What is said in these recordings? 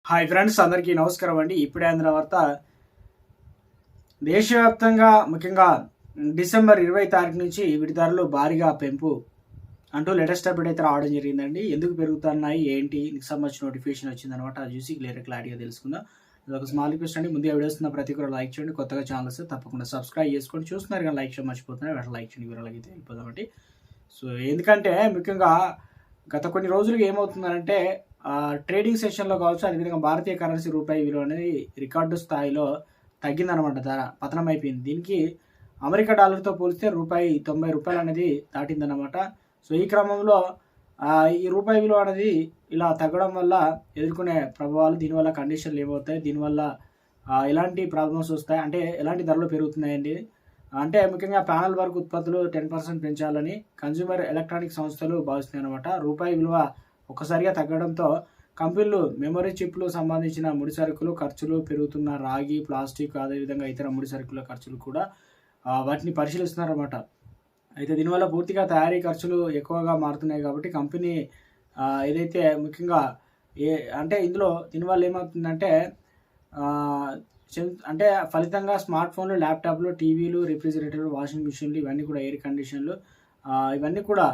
Hi friends, అందరికీ నమస్కారం అండి. ఇప్పుడే అందిన వార్త. దేశవ్యాప్తంగా ముఖ్యంగా డిసెంబర్ 20 తారీఖు నుంచి వీటి ధరలు భారీగా పెంపు అంటూ లేటెస్ట్ అప్డేట్ అయితే రావడం జరిగిందండి. ఎందుకు పెరుగుతున్నాయి ఏంటి దీనికి సంబంధించిన నోటిఫికేషన్ వచ్చిందనమాట. అది చూసి క్లారిటీగా తెలుసుకుందాం. ఇది ఒక స్మాల్ రిక్వెస్ట్ అండి. ముందుగా వీడియోస్ ప్రతి ఒక్కరు లైక్ చేయండి. కొత్తగా ఛానల్స్ తప్పకుండా సబ్స్క్రైబ్ చేసుకోండి. చూస్తున్నారు కానీ లైక్ చేయడం మర్చిపోతున్నారు. వెంటనే లైక్ చేయండి. వివరాలకి అయితే వెళ్ళిపోదామండి. సో ఎందుకంటే ముఖ్యంగా గత కొన్ని రోజులుగా ఏమవుతుందంటే ట్రేడింగ్ సెషన్లో కావచ్చు, అదేవిధంగా భారతీయ కరెన్సీ రూపాయి విలువ అనేది రికార్డు స్థాయిలో తగ్గిందనమాట. ధర పతనం అయిపోయింది. దీనికి అమెరికా డాలర్తో పోలిస్తే రూపాయి 90 రూపాయలు అనేది దాటిందనమాట. సో ఈ క్రమంలో ఈ రూపాయి విలువ అనేది ఇలా తగ్గడం వల్ల ఎదుర్కొనే ప్రభావాలు, దీనివల్ల కండిషన్లు ఏమవుతాయి, దీనివల్ల ఎలాంటి ప్రాబ్లమ్స్ వస్తాయి, అంటే ఎలాంటి ధరలు పెరుగుతున్నాయండి. అంటే ముఖ్యంగా ప్యానల్ వర్క్ ఉత్పత్తులు 10% పెంచాలని కన్జ్యూమర్ ఎలక్ట్రానిక్ సంస్థలు భావిస్తున్నాయి అనమాట. రూపాయి విలువ ఒక్కసారిగా తగ్గడంతో కంపెనీలు మెమరీ చిప్లు సంబంధించిన ముడి సరుకులు ఖర్చులు పెరుగుతున్న రాగి, ప్లాస్టిక్, అదేవిధంగా ఇతర ముడి సరుకుల ఖర్చులు కూడా వాటిని పరిశీలిస్తున్నారన్నమాట. అయితే దీనివల్ల పూర్తిగా తయారీ ఖర్చులు ఎక్కువగా మారుతున్నాయి కాబట్టి కంపెనీ ఏదైతే ముఖ్యంగా అంటే దీనివల్ల ఏమవుతుందంటే అంటే ఫలితంగా స్మార్ట్ ఫోన్లు, ల్యాప్టాప్లు, టీవీలు, రిఫ్రిజిరేటర్లు, వాషింగ్ మిషన్లు, ఇవన్నీ కూడా ఎయిర్ కండిషన్లు, ఇవన్నీ కూడా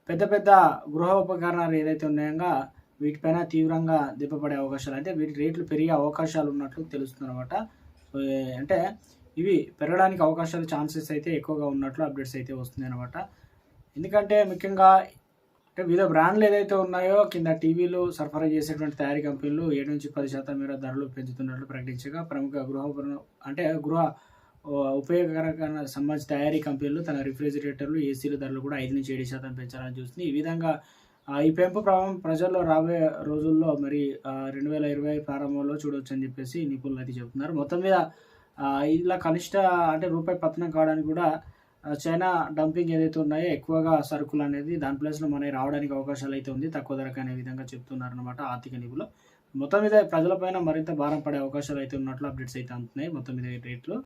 పెద్ద పెద్ద గృహ ఉపకరణాలు ఏదైతే ఉన్నాయో వీటిపైన తీవ్రంగా దెబ్బపడే అవకాశాలు, అంటే వీటి రేట్లు పెరిగే అవకాశాలు ఉన్నట్లు తెలుస్తుంది అనమాట. సో అంటే ఇవి పెరగడానికి అవకాశాలు, ఛాన్సెస్ అయితే ఎక్కువగా ఉన్నట్లు అప్డేట్స్ అయితే వస్తుంది అనమాట. ఎందుకంటే ముఖ్యంగా అంటే వివిధ బ్రాండ్లు ఏదైతే ఉన్నాయో కింద టీవీలు సరఫరా చేసేటువంటి తయారీ కంపెనీలు 7-10% మేర ధరలు పెంచుతున్నట్లు ప్రకటించగా, ప్రముఖ గృహ ఉపయోగకరంగా సంబంధించిన తయారీ కంపెనీలు తన రిఫ్రిజిరేటర్లు, ఏసీల ధరలు కూడా 5-7% పెంచాలని చూస్తుంది. ఈ విధంగా ఈ పెంపు ప్రభావం ప్రజల్లో రాబోయే రోజుల్లో మరి 2020 ప్రారంభంలో చూడవచ్చు అని చెప్పేసి నిపుణులు అయితే చెబుతున్నారు. మొత్తం మీద ఇలా కనిష్ట అంటే రూపాయి పతనం కావడానికి కూడా చైనా డంపింగ్ ఏదైతే ఉన్నాయో ఎక్కువగా సరుకులు అనేది దాని ప్లేస్లో మనకి రావడానికి అవకాశాలు అయితే ఉంది, తక్కువ ధరకు అనే విధంగా చెప్తున్నారు అనమాట ఆర్థిక నిపుణులు. మొత్తం మీద ప్రజలపైన మరింత భారం పడే అవకాశాలు అయితే ఉన్నట్లు అప్డేట్స్ అయితే అందుతున్నాయి మొత్తం మీద రేట్లు.